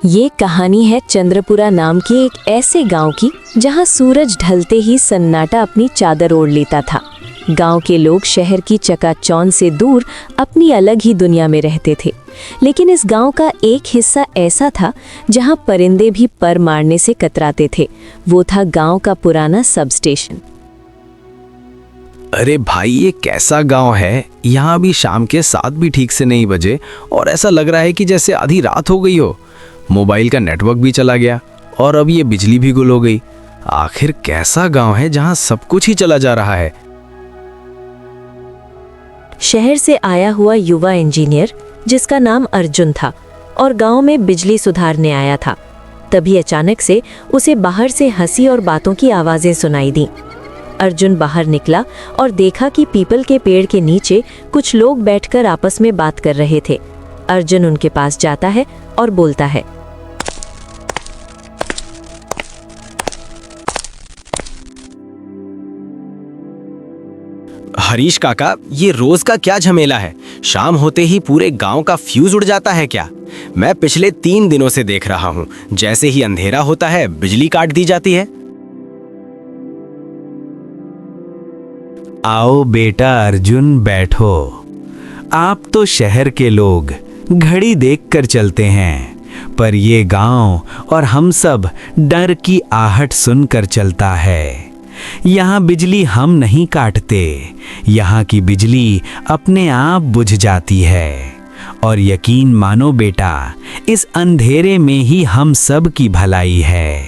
ये कहानी है चंद्रपुरा नाम के एक ऐसे गांव की जहां सूरज ढलते ही सन्नाटा अपनी चादर ओढ़ लेता था। गांव के लोग शहर की चकाचौंध से दूर अपनी अलग ही दुनिया में रहते थे, लेकिन इस गांव का एक हिस्सा ऐसा था जहां परिंदे भी पर मारने से कतराते थे। वो था गांव का पुराना सब स्टेशन। अरे भाई, ये कैसा गांव है। यहाँ भी शाम के 7 भी ठीक से नहीं बजे और ऐसा लग रहा है कि जैसे आधी रात हो गई हो। मोबाइल का नेटवर्क भी चला गया और अब ये बिजली भी गुल हो गई। आखिर कैसा गांव है जहां सब कुछ ही चला जा रहा है। शहर से आया हुआ युवा इंजीनियर जिसका नाम अर्जुन था और गांव में बिजली सुधारने आया था। तभी अचानक से उसे बाहर से हंसी और बातों की आवाजें सुनाई दी। अर्जुन बाहर निकला और देखा कि पीपल के पेड़ के नीचे कुछ लोग बैठकर आपस में बात कर रहे थे। अर्जुन उनके पास जाता है और बोलता है, हरीश काका, ये रोज का क्या झमेला है। शाम होते ही पूरे गांव का फ्यूज उड़ जाता है क्या? मैं पिछले 3 दिनों से देख रहा हूँ, जैसे ही अंधेरा होता है बिजली काट दी जाती है। आओ बेटा अर्जुन, बैठो। आप तो शहर के लोग घड़ी देखकर चलते हैं, पर ये गांव और हम सब डर की आहट सुनकर चलता है। यहाँ बिजली हम नहीं काटते, यहाँ की बिजली अपने आप बुझ जाती है। और यकीन मानो बेटा, इस अंधेरे में ही हम सब की भलाई है।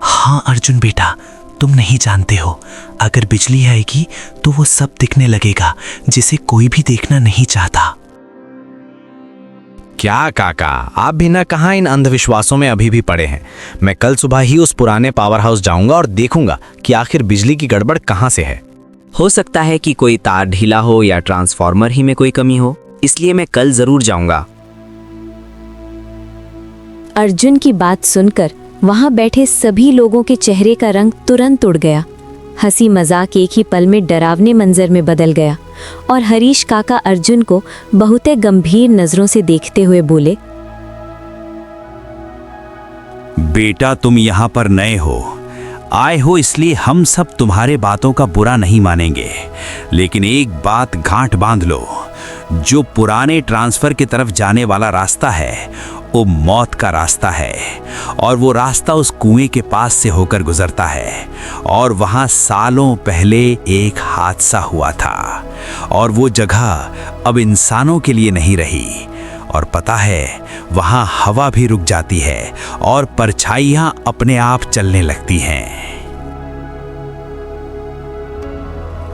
हाँ अर्जुन बेटा, तुम नहीं जानते हो, अगर बिजली आएगी तो वो सब दिखने लगेगा जिसे कोई भी देखना नहीं चाहता। क्या काका, आप भी ना कहाँ इन अंधविश्वासों में अभी भी पड़े हैं। मैं कल सुबह ही उस पुराने पावर हाउस जाऊंगा और देखूंगा कि आखिर बिजली की गड़बड़ कहाँ से है। हो सकता है कि कोई तार ढीला हो या ट्रांसफार्मर ही में कोई कमी हो, इसलिए मैं कल जरूर जाऊंगा। अर्जुन की बात सुनकर वहां बैठे सभी लोगों के चेहरे का रंग तुरंत उड़ गया। हंसी मजाक एक ही पल में डरावने मंजर में बदल गया और हरीश काका अर्जुन को बहुत गंभीर नजरों से देखते हुए बोले, बेटा तुम यहाँ पर नए हो, आए हो इसलिए हम सब तुम्हारे बातों का बुरा नहीं मानेंगे, लेकिन एक बात गांठ बांध लो, जो पुराने ट्रांसफर की तरफ जाने वाला रास्ता है वो मौत का रास्ता है। और वो रास्ता उस कुएं के पास से होकर गुजरता है और वहां सालों पहले एक हादसा हुआ था और वो जगह अब इंसानों के लिए नहीं रही। और पता है, वहां हवा भी रुक जाती है और परछाइयां अपने आप चलने लगती हैं।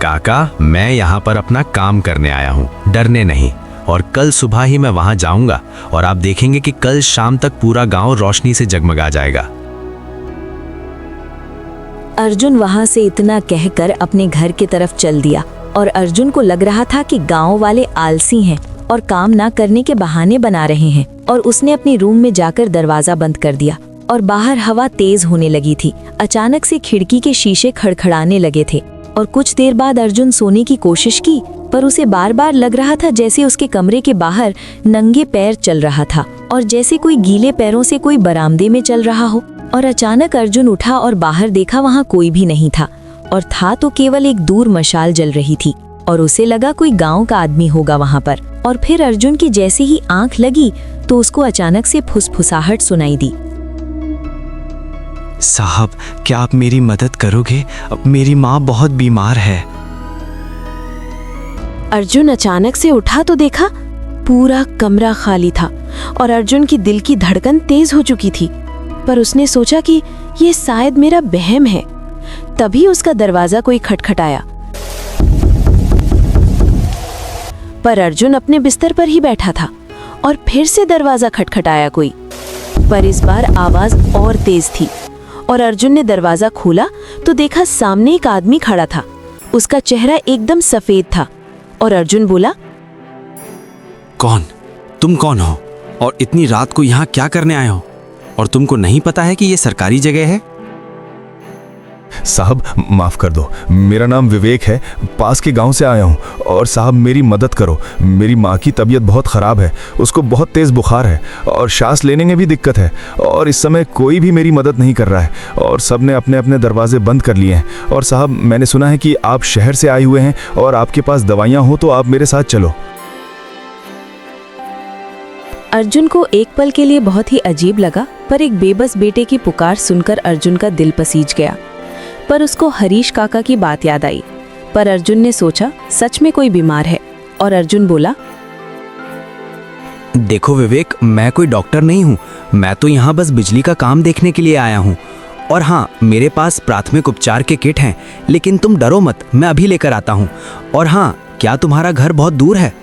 काका, मैं यहाँ पर अपना काम करने आया हूँ, डरने नहीं। और कल सुबह ही मैं वहां जाऊंगा और आप देखेंगे कि कल शाम तक पूरा गांव रोशनी से जगमगा जाएगा। अर्जुन वहां से इतना कहकर अपने घर की तरफ चल दिया और अर्जुन को लग रहा था कि गांव वाले आलसी हैं और काम ना करने के बहाने बना रहे हैं। और उसने अपने रूम में जाकर दरवाजा बंद कर दिया और बाहर हवा तेज होने लगी थी। अचानक से खिड़की के शीशे खड़खड़ाने लगे थे और कुछ देर बाद अर्जुन सोने की कोशिश की, पर उसे बार बार लग रहा था जैसे उसके कमरे के बाहर नंगे पैर चल रहा था और जैसे कोई गीले पैरों से कोई बरामदे में चल रहा हो। और अचानक अर्जुन उठा और बाहर देखा, वहां कोई भी नहीं था और था तो केवल एक दूर मशाल जल रही थी और उसे लगा कोई गांव का आदमी होगा वहां पर। और फिर अर्जुन की जैसे ही आंख लगी तो उसको अचानक से फुसफुसाहट सुनाई दी। साहब, क्या आप मेरी मदद करोगे? मेरी माँ बहुत बीमार है। अर्जुन अचानक से उठा तो देखा पूरा कमरा खाली था और अर्जुन की दिल की धड़कन तेज हो चुकी थी, पर उसने सोचा कि ये शायद मेरा वहम है। तभी उसका दरवाजा कोई खटखटाया, पर अर्जुन अपने बिस्तर पर ही बैठा था और फिर से दरवाजा खटखटाया कोई, पर इस बार आवाज और तेज थी। और अर्जुन ने दरवाजा खोला तो देखा सामने एक आदमी खड़ा था। उसका चेहरा एकदम सफेद था और अर्जुन बोला, कौन? तुम कौन हो और इतनी रात को यहाँ क्या करने आए हो? और तुमको नहीं पता है कि ये सरकारी जगह है? साहब माफ़ कर दो, मेरा नाम विवेक है, पास के गांव से आया हूं। और साहब मेरी मदद करो, मेरी माँ की तबीयत बहुत ख़राब है, उसको बहुत तेज़ बुखार है और सांस लेने में भी दिक्कत है। और इस समय कोई भी मेरी मदद नहीं कर रहा है और सब ने अपने अपने दरवाजे बंद कर लिए हैं। और साहब मैंने सुना है कि आप शहर से आए हुए हैं और आपके पास दवाइयाँ हो तो आप मेरे साथ चलो। अर्जुन को एक पल के लिए बहुत ही अजीब लगा, पर एक बेबस बेटे की पुकार सुनकर अर्जुन का दिल पसीज गया। पर उसको हरीश काका की बात याद आई। पर अर्जुन ने सोचा सच में कोई बीमार है और अर्जुन बोला, देखो विवेक, मैं कोई डॉक्टर नहीं हूँ, मैं तो यहाँ बस बिजली का काम देखने के लिए आया हूँ। और हाँ, मेरे पास प्राथमिक उपचार के किट हैं, लेकिन तुम डरो मत, मैं अभी लेकर आता हूँ। और हाँ, क्या तुम्हारा घर बहुत दूर है?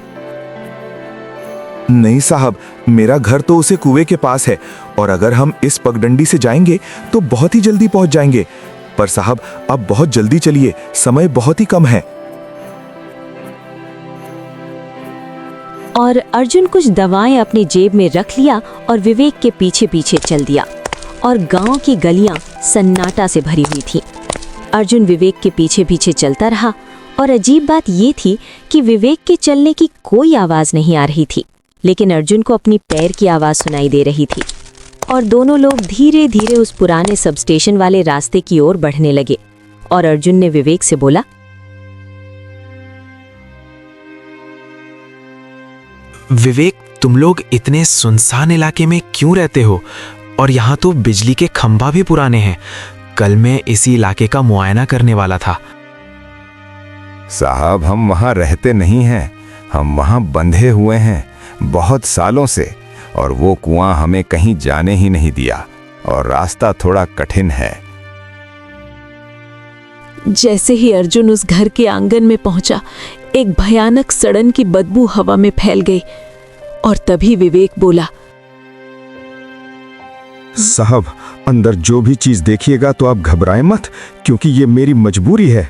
नहीं साहब, मेरा घर तो उसे कुएं के पास है और अगर हम इस पगडंडी से जाएंगे तो बहुत ही जल्दी पहुंच जाएंगे। पर साहब अब बहुत जल्दी चलिए, समय बहुत ही कम है। और अर्जुन कुछ दवाएं अपनी जेब में रख लिया और विवेक के पीछे पीछे चल दिया। और गांव की गलियां सन्नाटा से भरी हुई थीं। अर्जुन विवेक के पीछे पीछे चलता रहा और अजीब बात ये थी कि विवेक के चलने की कोई आवाज नहीं आ रही थी, लेकिन अर्जुन को अपनी पैर की आवाज सुनाई दे रही थी। और दोनों लोग धीरे धीरे उस पुराने सब स्टेशन वाले रास्ते की ओर बढ़ने लगे। और अर्जुन ने विवेक से बोला, विवेक, तुम लोग इतने सुनसान इलाके में क्यों रहते हो? और यहाँ तो बिजली के खंभा भी पुराने हैं। कल मैं इसी इलाके का मुआयना करने वाला था। साहब हम वहाँ रहते नहीं हैं, हम वहाँ बंधे हुए हैं बहुत सालों से। और वो कुआं हमें कहीं जाने ही नहीं दिया और रास्ता थोड़ा कठिन है। जैसे ही अर्जुन उस घर के आंगन में पहुंचा, एक भयानक सड़न की बदबू हवा में फैल गई। और तभी विवेक बोला, साहब अंदर जो भी चीज देखिएगा तो आप घबराएं मत, क्योंकि ये मेरी मजबूरी है।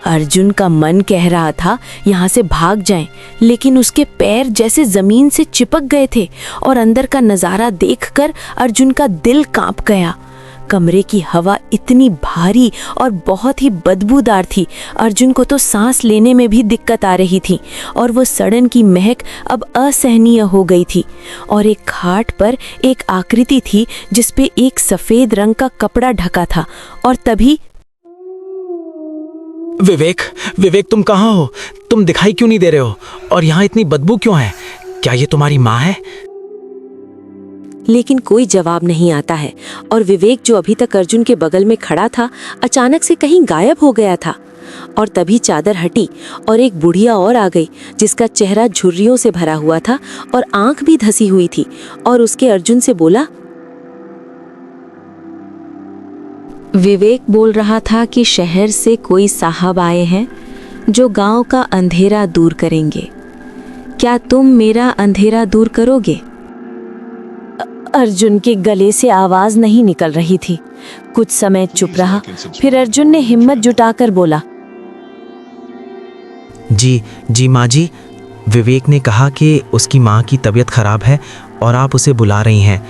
अर्जुन का मन कह रहा था यहाँ से भाग जाएं, लेकिन उसके पैर जैसे जमीन से चिपक गए थे और अंदर का नजारा देखकर अर्जुन का दिल कांप गया। कमरे की हवा इतनी भारी और बहुत ही बदबूदार थी, अर्जुन को तो सांस लेने में भी दिक्कत आ रही थी। और वो सड़न की महक अब असहनीय हो गई थी। और एक खाट पर एक आकृति थी जिसपे एक सफेद रंग का कपड़ा ढका था। और तभी विवेक, विवेक तुम कहाँ हो? तुम दिखाई क्यों नहीं दे रहे हो? और यहाँ इतनी बदबू क्यों है? क्या ये तुम्हारी माँ है? लेकिन कोई जवाब नहीं आता है। और विवेक जो अभी तक अर्जुन के बगल में खड़ा था, अचानक से कहीं गायब हो गया था। और तभी चादर हटी और एक बुढ़िया और आ गई, जिसका चेहरा झुर्रियों से भरा हुआ था और आंख भी धसी हुई थी। और उसके अर्जुन से बोला, विवेक बोल रहा था कि शहर से कोई साहब आए हैं जो गांव का अंधेरा दूर करेंगे। क्या तुम मेरा अंधेरा दूर करोगे? अर्जुन के गले से आवाज नहीं निकल रही थी। कुछ समय चुप रहा, फिर अर्जुन ने हिम्मत जुटाकर बोला, जी माँ जी, विवेक ने कहा कि उसकी माँ की तबीयत खराब है और आप उसे बुला रही हैं।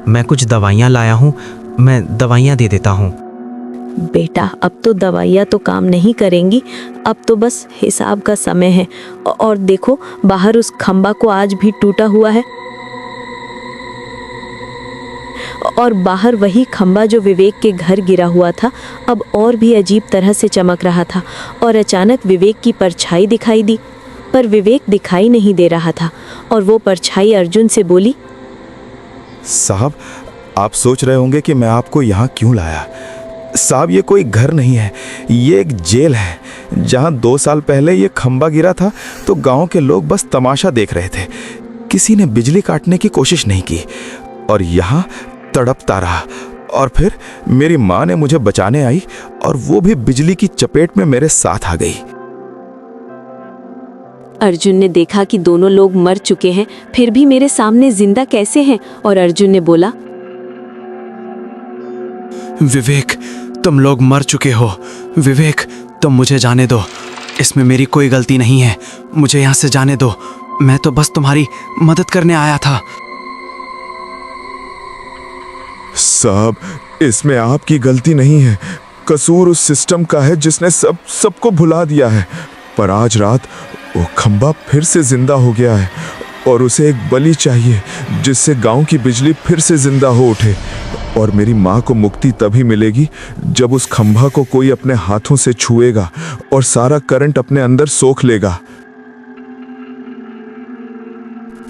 मैं कुछ दवाइयाँ लाया हूँ, मैं दवाइयाँ दे देता हूँ। बेटा, अब तो दवाइयाँ तो काम नहीं करेंगी, अब तो बस हिसाब का समय है। और देखो, बाहर उस खंबा को आज भी टूटा हुआ है। और बाहर वही खंबा जो विवेक के घर गिरा हुआ था, अब और भी अजीब तरह से चमक रहा था। और अचानक विवेक की परछाई दिखाई दी, पर विवेक दिखाई नहीं दे रहा था। और वो परछाई अर्जुन से बोली, साहब आप सोच रहे होंगे कि मैं आपको यहाँ क्यों लाया। साहब ये कोई घर नहीं है, ये एक जेल है, जहाँ 2 साल पहले ये खंबा गिरा था तो गांव के लोग बस तमाशा देख रहे थे। किसी ने बिजली काटने की कोशिश नहीं की और यहाँ तड़पता रहा। और फिर मेरी माँ ने मुझे बचाने आई और वो भी बिजली की चपेट में मेरे साथ आ गई। अर्जुन ने देखा कि दोनों लोग मर चुके हैं, फिर भी मेरे सामने जिंदा कैसे हैं? और अर्जुन ने बोला, विवेक, तुम लोग मर चुके हो। विवेक, तुम मुझे जाने दो, इसमें मेरी कोई गलती नहीं है। मुझे यहाँ से जाने दो, मैं तो बस तुम्हारी मदद करने आया था। साहब, इसमें आपकी गलती नहीं है। कसूर उस सिस्टम का है जिसने सबको भुला दिया है। पर आज रात वो खंबा फिर से जिंदा हो गया है और उसे एक बलि चाहिए जिससे गांव की बिजली फिर से जिंदा हो उठे। और मेरी माँ को मुक्ति तभी मिलेगी जब उस खंभा को कोई अपने हाथों से छुएगा और सारा करंट अपने अंदर सोख लेगा।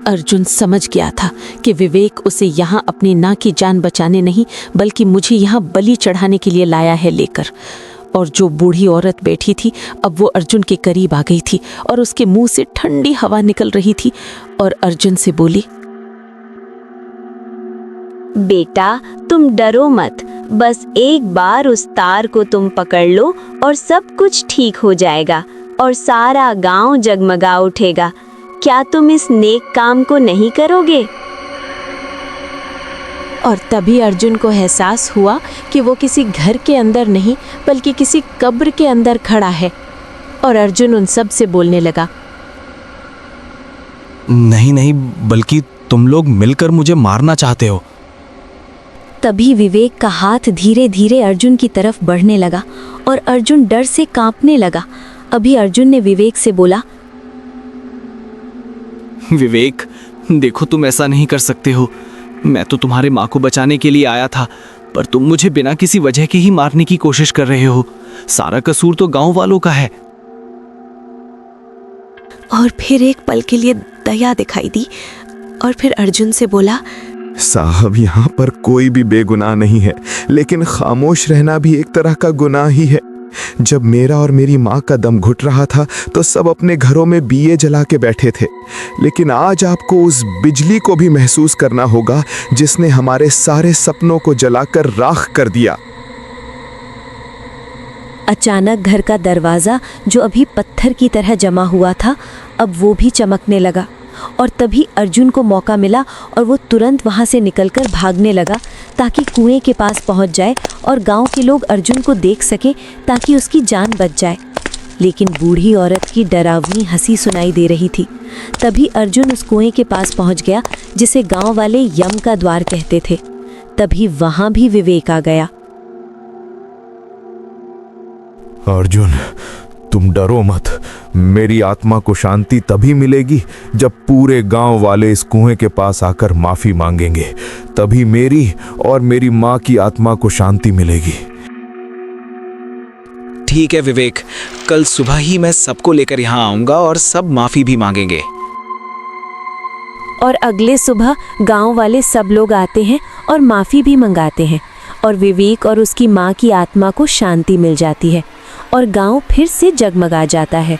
अर्जुन समझ गया था कि विवेक उसे यहाँ अपनी नाक की जान बचाने नहीं बल्कि मुझे यहाँ बलि चढ़ाने के लिए लाया है लेकर। और जो बूढ़ी औरत बैठी थी अब वो अर्जुन के करीब आ गई थी और उसके मुंह से ठंडी हवा निकल रही थी और अर्जुन से बोली, बेटा तुम डरो मत, बस एक बार उस तार को तुम पकड़ लो और सब कुछ ठीक हो जाएगा और सारा गांव जगमगा उठेगा। क्या तुम इस नेक काम को नहीं करोगे? और तभी अर्जुन को एहसास हुआ कि वो किसी घर के अंदर नहीं बल्कि किसी कब्र के अंदर खड़ा है। और अर्जुन उन सब से बोलने लगा, नहीं नहीं, बल्कि तुम लोग मिलकर मुझे मारना चाहते हो। तभी विवेक का हाथ धीरे धीरे अर्जुन की तरफ बढ़ने लगा और अर्जुन डर से कांपने लगा। अभी अर्जुन ने विवेक से बोला, विवेक देखो, तुम ऐसा नहीं कर सकते हो। मैं तो तुम्हारे माँ को बचाने के लिए आया था, पर तुम मुझे बिना किसी वजह के ही मारने की कोशिश कर रहे हो। सारा कसूर तो गांव वालों का है। और फिर एक पल के लिए दया दिखाई दी और फिर अर्जुन से बोला, साहब, यहाँ पर कोई भी बेगुनाह नहीं है, लेकिन खामोश रहना भी एक तरह का गुनाह ही है। जब मेरा और मेरी माँ का दम घुट रहा था तो सब अपने घरों में दिए जला के बैठे थे, लेकिन आज आपको उस बिजली को भी महसूस करना होगा जिसने हमारे सारे सपनों को जलाकर राख कर दिया। अचानक घर का दरवाज़ा जो अभी पत्थर की तरह जमा हुआ था अब वो भी चमकने लगा और तभी अर्जुन को मौका मिला और वो तुरंत वहाँ से निकलकर भागने लगा ताकि कुएं के पास पहुँच जाए और गांव के लोग अर्जुन को देख सकें ताकि उसकी जान बच जाए। लेकिन बूढ़ी औरत की डरावनी हंसी सुनाई दे रही थी। तभी अर्जुन उस कुएं के पास पहुँच गया जिसे गांव वाले यम का द्वार कहते थे। तभी वहाँ भी विवेक आ गया। अर्जुन, तुम डरो मत। मेरी आत्मा को शांति तभी मिलेगी जब पूरे गांव वाले इस कुएं के पास आकर माफी मांगेंगे। तभी मेरी और मेरी माँ की आत्मा को शांति मिलेगी। ठीक है विवेक, कल सुबह ही मैं सबको लेकर यहाँ आऊंगा और सब माफी भी मांगेंगे। और अगले सुबह गांव वाले सब लोग आते हैं और माफ़ी भी मंगाते हैं और विवेक और उसकी माँ की आत्मा को शांति मिल जाती है और गांव फिर से जगमगा जाता है।